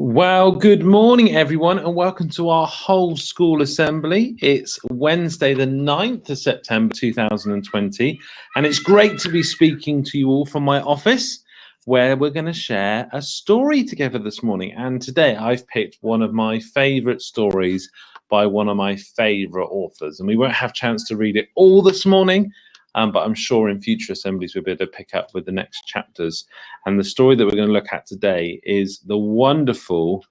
Well, good morning, everyone, and welcome to our whole school assembly. It's Wednesday, the 9th of September 2020, and it's great to be speaking to you all from my office, where we're going to share a story together this morning. And today I've picked one of my favourite stories by one of my favourite authors, and we won't have a chance to read it all this morning, but I'm sure in future assemblies we'll be able to pick up with the next chapters. And the story that we're going to look at today is the wonderful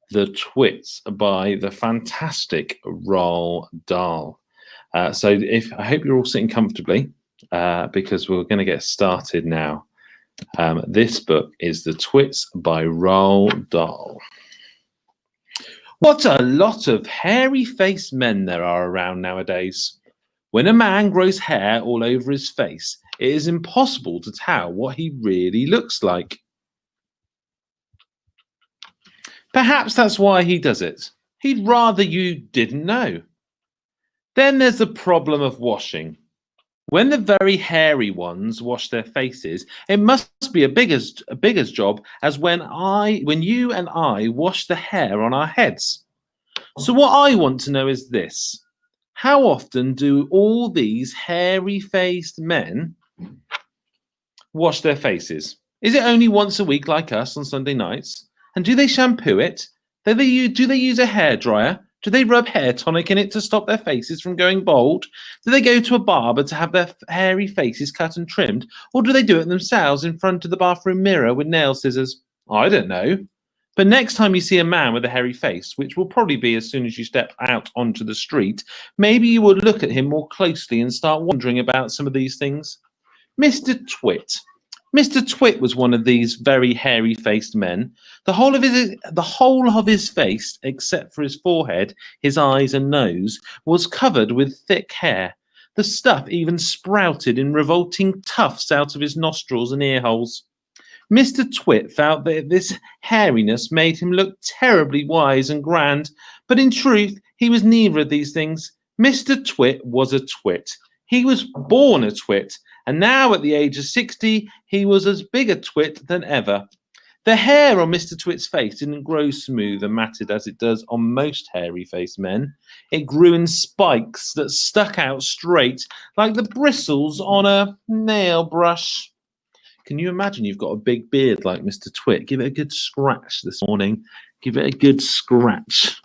The Twits by the fantastic Roald Dahl. I hope you're all sitting comfortably because we're going to get started now. This book is The Twits by Roald Dahl. What a lot of hairy-faced men there are around nowadays. When a man grows hair all over his face, it is impossible to tell what he really looks like. Perhaps that's why he does it. He'd rather you didn't know. Then there's the problem of washing. When the very hairy ones wash their faces, it must be a bigger job as when you and I wash the hair on our heads. So what I want to know is this. How often do all these hairy-faced men wash their faces? Is it only once a week like us on Sunday nights? And do they shampoo it? Do they use a hairdryer? Do they rub hair tonic in it to stop their faces from going bald? Do they go to a barber to have their hairy faces cut and trimmed? Or do they do it themselves in front of the bathroom mirror with nail scissors? I don't know. But next time you see a man with a hairy face, which will probably be as soon as you step out onto the street, maybe you would look at him more closely and start wondering about some of these things. Mr. Twit. Mr. Twit was one of these very hairy-faced men. The whole of his face, except for his forehead, his eyes and nose, was covered with thick hair. The stuff even sprouted in revolting tufts out of his nostrils and ear holes. Mr. Twit felt that this hairiness made him look terribly wise and grand, but in truth, he was neither of these things. Mr. Twit was a twit. He was born a twit, and now at the age of 60, he was as big a twit than ever. The hair on Mr. Twit's face didn't grow smooth and matted as it does on most hairy-faced men. It grew in spikes that stuck out straight like the bristles on a nail brush. Can you imagine you've got a big beard like Mr. Twit? Give it a good scratch this morning. Give it a good scratch.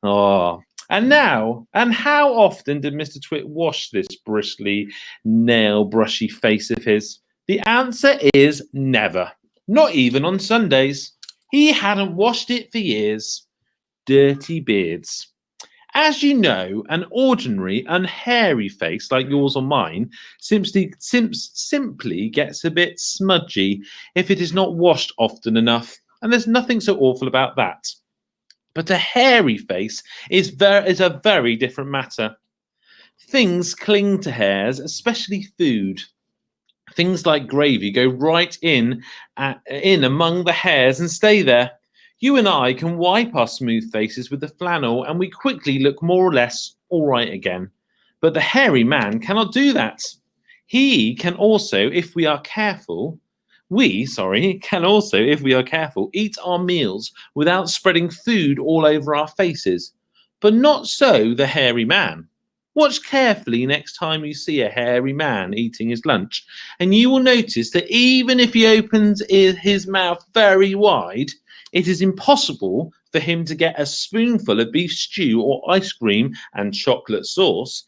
Oh. And how often did Mr. Twit wash this bristly, nail-brushy face of his? The answer is never. Not even on Sundays. He hadn't washed it for years. Dirty beards. As you know, an ordinary, unhairy face like yours or mine simply gets a bit smudgy if it is not washed often enough, and there's nothing so awful about that. But a hairy face is a very different matter. Things cling to hairs, especially food. Things like gravy go right in among the hairs and stay there. You and I can wipe our smooth faces with the flannel and we quickly look more or less all right again. But the hairy man cannot do that. He can also, if we are careful, eat our meals without spreading food all over our faces. But not so the hairy man. Watch carefully next time you see a hairy man eating his lunch, and you will notice that even if he opens his mouth very wide, it is impossible for him to get a spoonful of beef stew or ice cream and chocolate sauce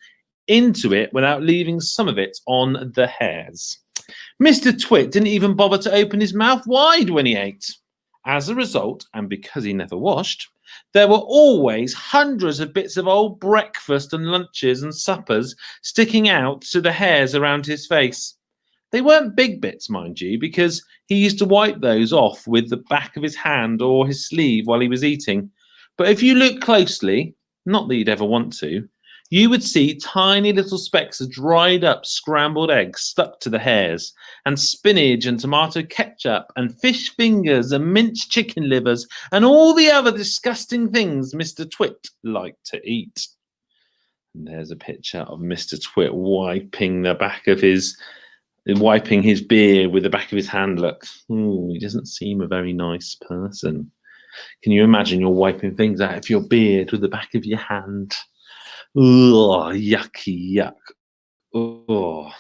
into it without leaving some of it on the hairs. Mr. Twit didn't even bother to open his mouth wide when he ate. As a result, and because he never washed, there were always hundreds of bits of old breakfast and lunches and suppers sticking out to the hairs around his face. They weren't big bits, mind you, because he used to wipe those off with the back of his hand or his sleeve while he was eating. But if you look closely, not that you'd ever want to, you would see tiny little specks of dried up scrambled eggs stuck to the hairs, and spinach and tomato ketchup and fish fingers and minced chicken livers and all the other disgusting things Mr. Twit liked to eat. And there's a picture of Mr. Twit wiping the back of his wiping his beard with the back of his hand. Look, ooh, he doesn't seem a very nice person. Can you imagine you're wiping things out of your beard with the back of your hand? Oh, yucky, yuck. Oh.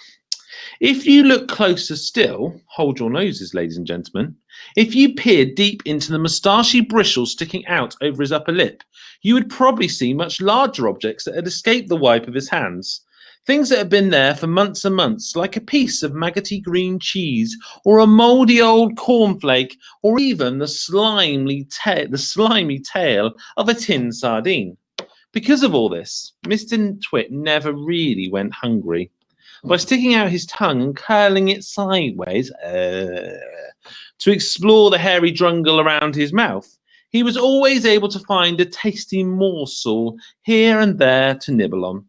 If you look closer still, hold your noses, ladies and gentlemen. If you peered deep into the moustachy bristles sticking out over his upper lip, you would probably see much larger objects that had escaped the wipe of his hands. Things that had been there for months and months, like a piece of maggoty green cheese, or a mouldy old cornflake, or even the slimy tail of a tin sardine. Because of all this, Mr. Twit never really went hungry. By sticking out his tongue and curling it sideways to explore the hairy jungle around his mouth, he was always able to find a tasty morsel here and there to nibble on.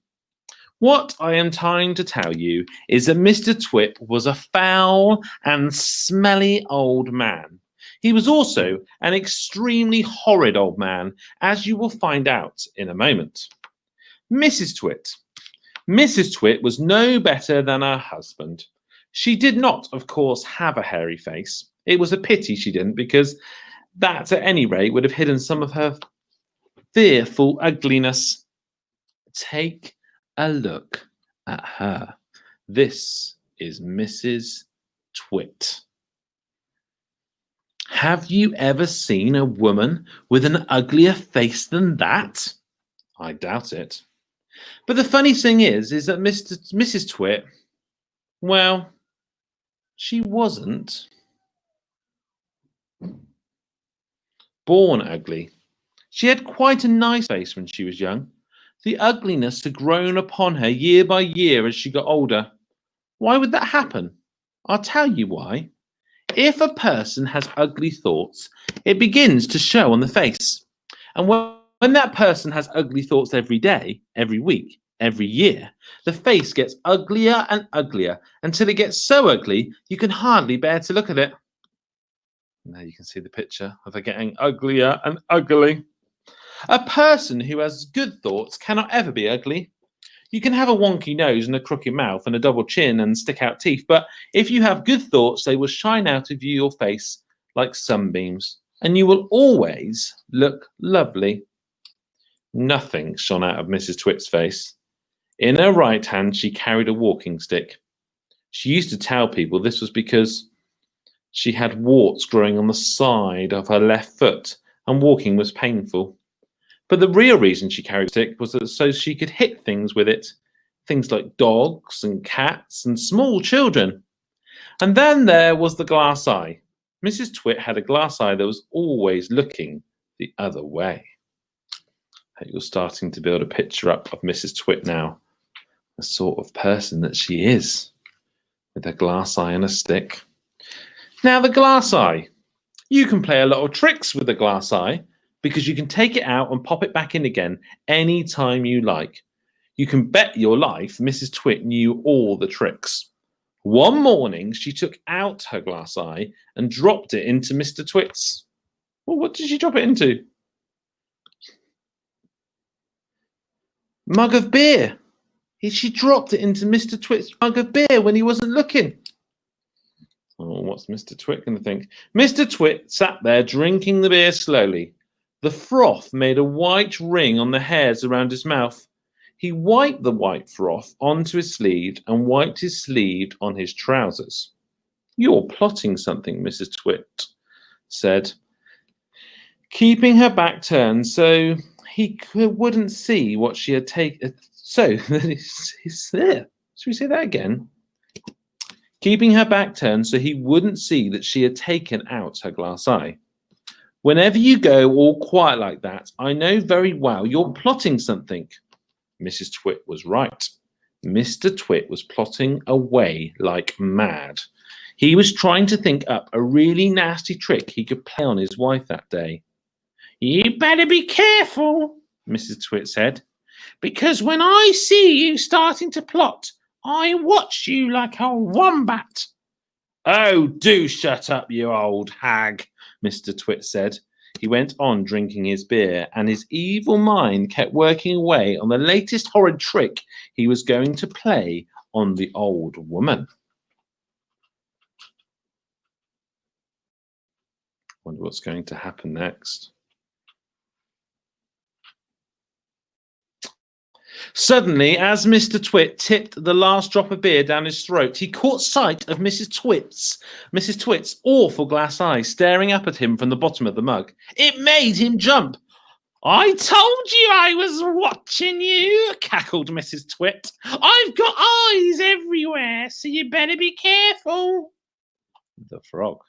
What I am trying to tell you is that Mr. Twit was a foul and smelly old man. He was also an extremely horrid old man, as you will find out in a moment. Mrs. Twit was no better than her husband. She did not, of course, have a hairy face. It was a pity she didn't, because that, at any rate, would have hidden some of her fearful ugliness. Take a look at her. This is Mrs. Twit. Have you ever seen a woman with an uglier face than that? I doubt it. But the funny thing is that Mrs. Twit, well, she wasn't born ugly. She had quite a nice face when she was young. The ugliness had grown upon her year by year as she got older. Why would that happen? I'll tell you why. If a person has ugly thoughts, it begins to show on the face. And when that person has ugly thoughts every day, every week, every year, the face gets uglier and uglier until it gets so ugly you can hardly bear to look at it. Now you can see the picture of her getting uglier and ugly. A person who has good thoughts cannot ever be ugly. You can have a wonky nose and a crooked mouth and a double chin and stick out teeth, but if you have good thoughts, they will shine out of your face like sunbeams, and you will always look lovely. Nothing shone out of Mrs. Twit's face. In her right hand, she carried a walking stick. She used to tell people this was because she had warts growing on the side of her left foot, and walking was painful. But the real reason she carried a stick was that so she could hit things with it, things like dogs and cats and small children. And then there was the glass eye. Mrs. Twit had a glass eye that was always looking the other way. You're starting to build a picture up of Mrs. Twit now, the sort of person that she is, with a glass eye and a stick. Now, the glass eye. You can play a lot of tricks with the glass eye, because you can take it out and pop it back in again any time you like. You can bet your life Mrs. Twit knew all the tricks. One morning, she took out her glass eye and dropped it into Mr. Twit's. Well, what did she drop it into? Mug of beer. She dropped it into Mr. Twit's mug of beer when he wasn't looking. Oh, what's Mr. Twit going to think? Mr. Twit sat there drinking the beer slowly. The froth made a white ring on the hairs around his mouth. He wiped the white froth onto his sleeve and wiped his sleeve on his trousers. You're plotting something, Mrs. Twit said, keeping her back turned so he wouldn't see what she had taken. So, he's there. Should we say that again? Keeping her back turned so he wouldn't see that she had taken out her glass eye. Whenever you go all quiet like that, I know very well you're plotting something. Mrs. Twit was right. Mr. Twit was plotting away like mad. He was trying to think up a really nasty trick he could play on his wife that day. You better be careful, Mrs. Twit said, because when I see you starting to plot, I watch you like a wombat. Oh, do shut up, you old hag, Mr. Twit said. He went on drinking his beer, and his evil mind kept working away on the latest horrid trick he was going to play on the old woman. Wonder what's going to happen next. Suddenly, as Mr. Twit tipped the last drop of beer down his throat, he caught sight of Mrs. Twit's awful glass eyes staring up at him from the bottom of the mug. It made him jump. I told you I was watching you, cackled Mrs. Twit. I've got eyes everywhere, so you better be careful. The frog.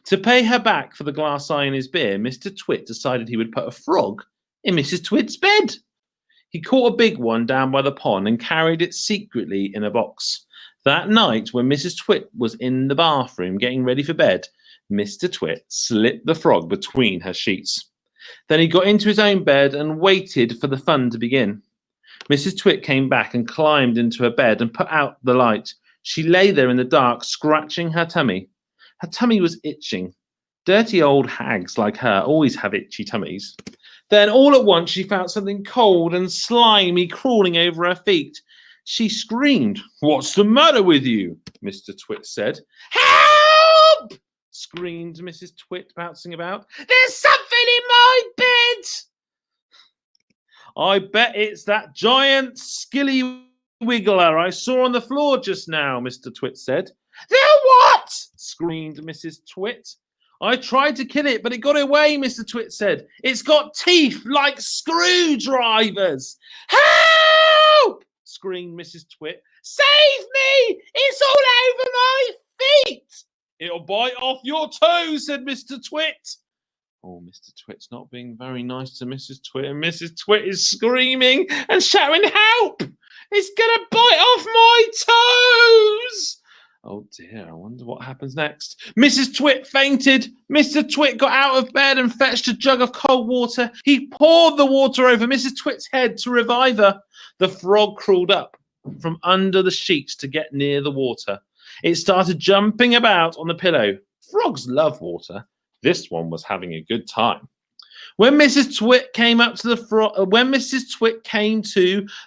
To pay her back for the glass eye in his beer, Mr. Twit decided he would put a frog in Mrs. Twit's bed. He caught a big one down by the pond and carried it secretly in a box. That night, when Mrs. Twit was in the bathroom getting ready for bed, Mr. Twit slipped the frog between her sheets. Then he got into his own bed and waited for the fun to begin. Mrs. Twit came back and climbed into her bed and put out the light. She lay there in the dark, scratching her tummy. Her tummy was itching. Dirty old hags like her always have itchy tummies. Then all at once she felt something cold and slimy crawling over her feet. She screamed. What's the matter with you? Mr. Twit said. Help! Screamed Mrs. Twit, bouncing about. There's something in my bed! I bet it's that giant skilly wiggler I saw on the floor just now, Mr. Twit said. The what? Screamed Mrs. Twit. I tried to kill it, but it got away, Mr. Twit said. It's got teeth like screwdrivers. Help! Screamed Mrs. Twit. Save me! It's all over my feet! It'll bite off your toes, said Mr. Twit. Oh, Mr. Twit's not being very nice to Mrs. Twit, and Mrs. Twit is screaming and shouting, help! It's going to bite off my toes! Oh dear, I wonder what happens next. Mrs. Twit fainted. Mr. Twit got out of bed and fetched a jug of cold water. He poured the water over Mrs. Twit's head to revive her. The frog crawled up from under the sheets to get near the water. It started jumping about on the pillow. Frogs love water. This one was having a good time. When Mrs. Twit came up to the frog,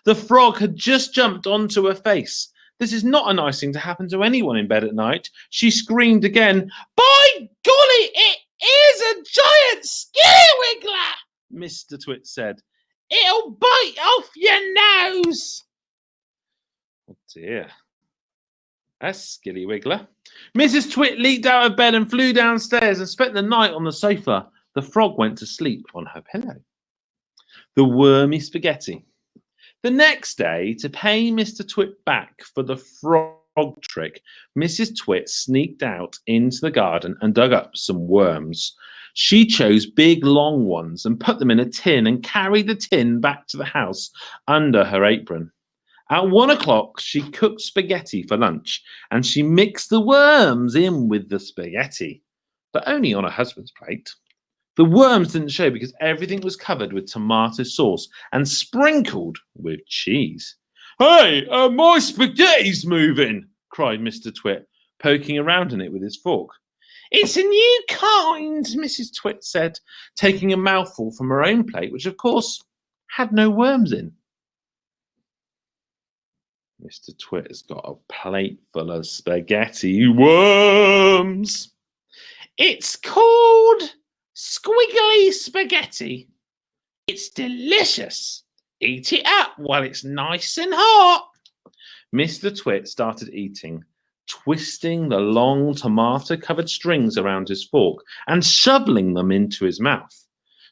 the frog had just jumped onto her face. This is not a nice thing to happen to anyone in bed at night. She screamed again. By golly, it is a giant skillywiggler, Mr. Twit said. It'll bite off your nose. Oh dear. A skillywiggler. Mrs. Twit leaped out of bed and flew downstairs and spent the night on the sofa. The frog went to sleep on her pillow. The wormy spaghetti. The next day, to pay Mr. Twit back for the frog trick, Mrs. Twit sneaked out into the garden and dug up some worms. She chose big, long ones and put them in a tin and carried the tin back to the house under her apron. At 1 o'clock, she cooked spaghetti for lunch, and she mixed the worms in with the spaghetti, but only on her husband's plate. The worms didn't show because everything was covered with tomato sauce and sprinkled with cheese. Hey, my spaghetti's moving, cried Mr. Twit, poking around in it with his fork. It's a new kind, Mrs. Twit said, taking a mouthful from her own plate, which of course had no worms in. Mr. Twit has got a plate full of spaghetti worms. It's called squiggly spaghetti. It's delicious. Eat it up while it's nice and hot. Mr. Twit started eating, twisting the long tomato-covered strings around his fork and shoveling them into his mouth.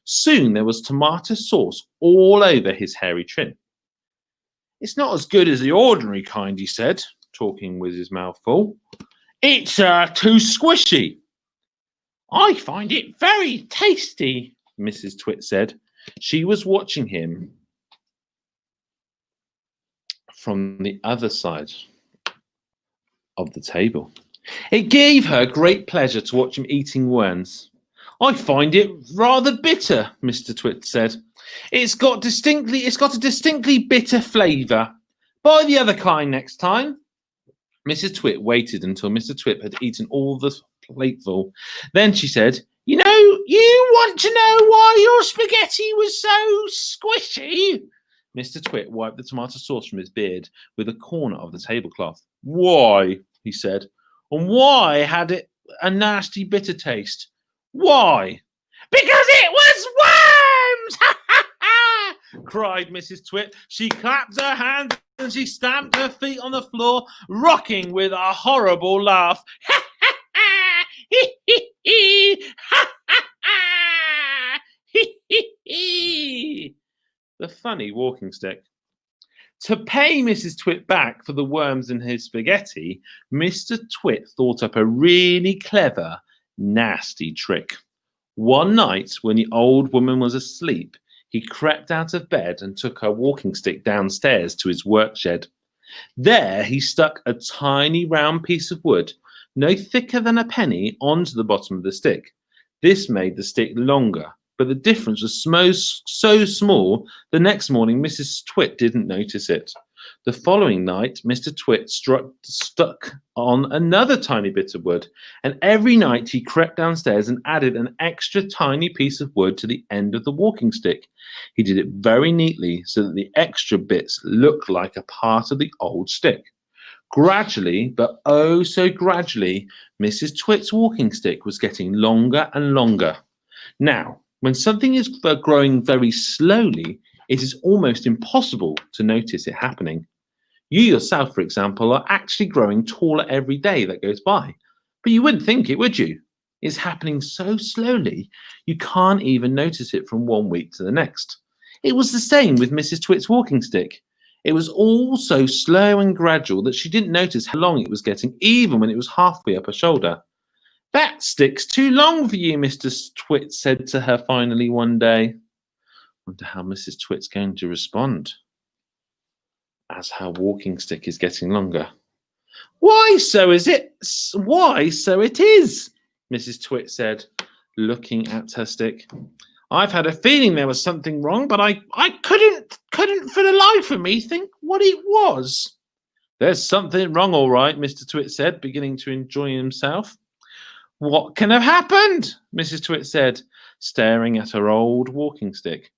Soon there was tomato sauce all over his hairy chin. It's not as good as the ordinary kind, he said, talking with his mouth full. It's too squishy. I find it very tasty, Mrs. Twit said. She was watching him from the other side of the table. It gave her great pleasure to watch him eating worms. I find it rather bitter, Mr. Twit said. It's got a distinctly bitter flavour. Buy the other kind next time. Mrs. Twit waited until Mr. Twit had eaten all the plateful. Then she said, you want to know why your spaghetti was so squishy? Mr. Twit wiped the tomato sauce from his beard with a corner of the tablecloth. Why? He said. And why had it a nasty bitter taste? Why? Because it was worms! Ha ha ha! Cried Mrs. Twit. She clapped her hands and she stamped her feet on the floor, rocking with a horrible laugh. Ha ha ha! Hee hee hee! Ha ha ha! Hee hee hee! The funny walking stick. To pay Mrs. Twit back for the worms in his spaghetti, Mr. Twit thought up a really clever, nasty trick. One night, when the old woman was asleep, he crept out of bed and took her walking stick downstairs to his work shed. There he stuck a tiny round piece of wood, no thicker than a penny, onto the bottom of the stick. This made the stick longer, but the difference was so small, the next morning Mrs. Twit didn't notice it. The following night, Mr. Twit stuck on another tiny bit of wood, and every night he crept downstairs and added an extra tiny piece of wood to the end of the walking stick. He did it very neatly so that the extra bits looked like a part of the old stick. Gradually, but oh so gradually, Mrs. Twit's walking stick was getting longer and longer. Now, when something is growing very slowly, it is almost impossible to notice it happening. You yourself, for example, are actually growing taller every day that goes by, but you wouldn't think it, would you? It's happening so slowly, you can't even notice it from one week to the next. It was the same with Mrs. Twit's walking stick. It was all so slow and gradual that she didn't notice how long it was getting, even when it was halfway up her shoulder. "That stick's too long for you," Mr. Twit said to her finally one day. Wonder how Mrs. Twit's going to respond as her walking stick is getting longer. "Why, so is it? Why, so it is," Mrs. Twit said, looking at her stick. "I've had a feeling there was something wrong, but I couldn't for the life of me think what it was." "There's something wrong, all right," Mr. Twit said, beginning to enjoy himself. "What can have happened?" Mrs. Twit said, staring at her old walking stick.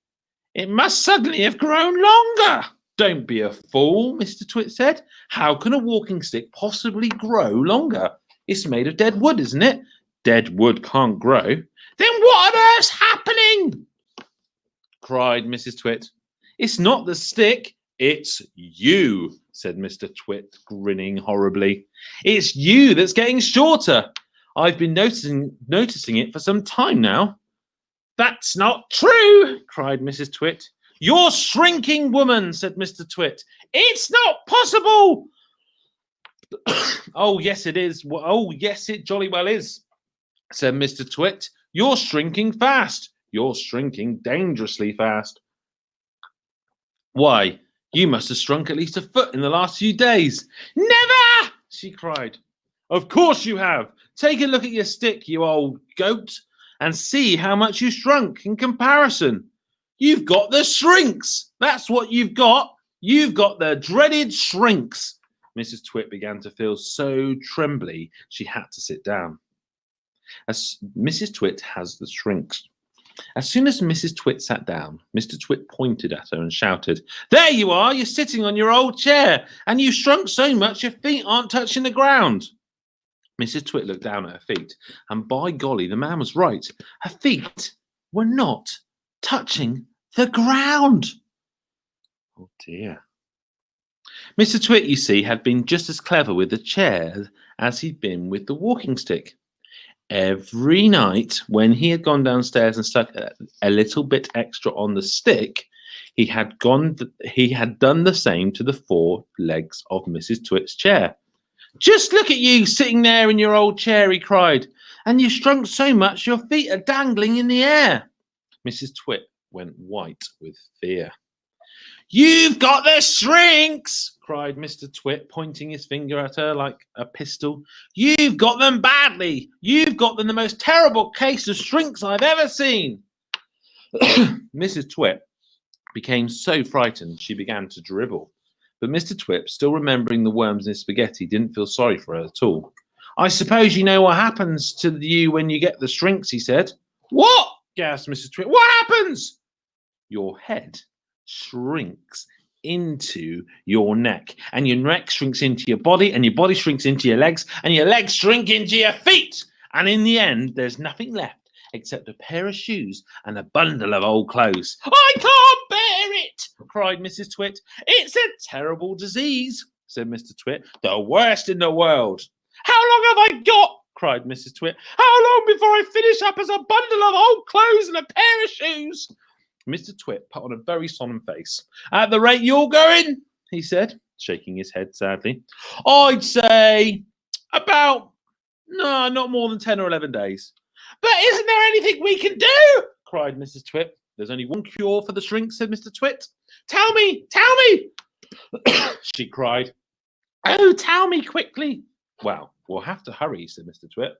"It must suddenly have grown longer." "Don't be a fool," Mr. Twit said. "How can a walking stick possibly grow longer? It's made of dead wood, isn't it? Dead wood can't grow." "Then what on earth's happening?" cried Mrs. Twit. "It's not the stick, it's you," said Mr. Twit, grinning horribly. "It's you that's getting shorter. I've been noticing it for some time now." "That's not true," cried Mrs. Twit. "You're shrinking, woman," said Mr. Twit. "It's not possible." "Oh, yes, it is. Oh, yes, it jolly well is," said Mr. Twit. "You're shrinking fast. You're shrinking dangerously fast." "Why, you must have shrunk at least a foot in the last few days." "Never!" she cried. "Of course you have. Take a look at your stick, you old goat, and see how much you shrunk in comparison. You've got the shrinks. That's what you've got. You've got the dreaded shrinks." Mrs. Twit began to feel so trembly she had to sit down. As Mrs. Twit has the shrinks. As soon as Mrs. Twit sat down, Mr. Twit pointed at her and shouted, "There you are, you're sitting on your old chair, and you've shrunk so much your feet aren't touching the ground." Mrs. Twit looked down at her feet, and by golly, the man was right. Her feet were not touching the ground. Oh dear. Mr. Twit, you see, had been just as clever with the chair as he'd been with the walking stick. Every night, when he had gone downstairs and stuck a little bit extra on the stick, he had done the same to the four legs of Mrs. Twit's chair. "Just look at you sitting there in your old chair," he cried, "and you've shrunk so much your feet are dangling in the air." Mrs. Twit went white with fear. "You've got the shrinks," cried Mr. Twit, pointing his finger at her like a pistol. "You've got them badly. You've got them the most terrible case of shrinks I've ever seen." Mrs. Twit became so frightened she began to dribble. But Mr. Twit, still remembering the worms in his spaghetti, didn't feel sorry for her at all. "I suppose you know what happens to you when you get the shrinks," he said. "What?" gasped Mrs. Twit. "What happens?" "Your head shrinks into your neck, and your neck shrinks into your body, and your body shrinks into your legs, and your legs shrink into your feet, and in the end there's nothing left except a pair of shoes and a bundle of old clothes. I can't bear it, cried Mrs. Twit. It's a terrible disease, said Mr. Twit. The worst in the world. How long have I got? Cried Mrs. Twit. How long before I finish up as a bundle of old clothes and a pair of shoes? Mr. Twit put on a very solemn face. At the rate you're going, he said, shaking his head sadly, I'd say about, no, not more than 10 or 11 days. But isn't there anything we can do? Cried Mrs. Twit. There's only one cure for the shrink, said Mr. Twit. Tell me, she cried. Oh, tell me quickly. Well, we'll have to hurry, said Mr. Twit.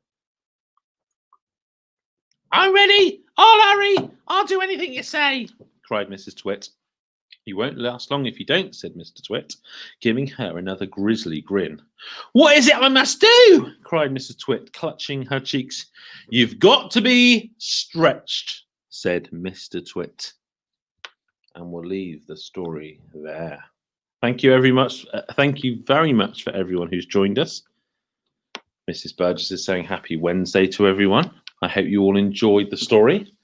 I'm ready. I'll hurry. I'll do anything you say, cried Mrs. Twit. You won't last long if you don't, said Mr. Twit, giving her another grisly grin. What is it I must do? Cried Mrs. Twit, clutching her cheeks. You've got to be stretched, said Mr. Twit. And we'll leave the story there. Thank you very much. Thank you very much for everyone who's joined us. Mrs. Burgess is saying happy Wednesday to everyone. I hope you all enjoyed the story.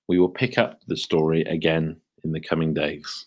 We will pick up the story again in the coming days.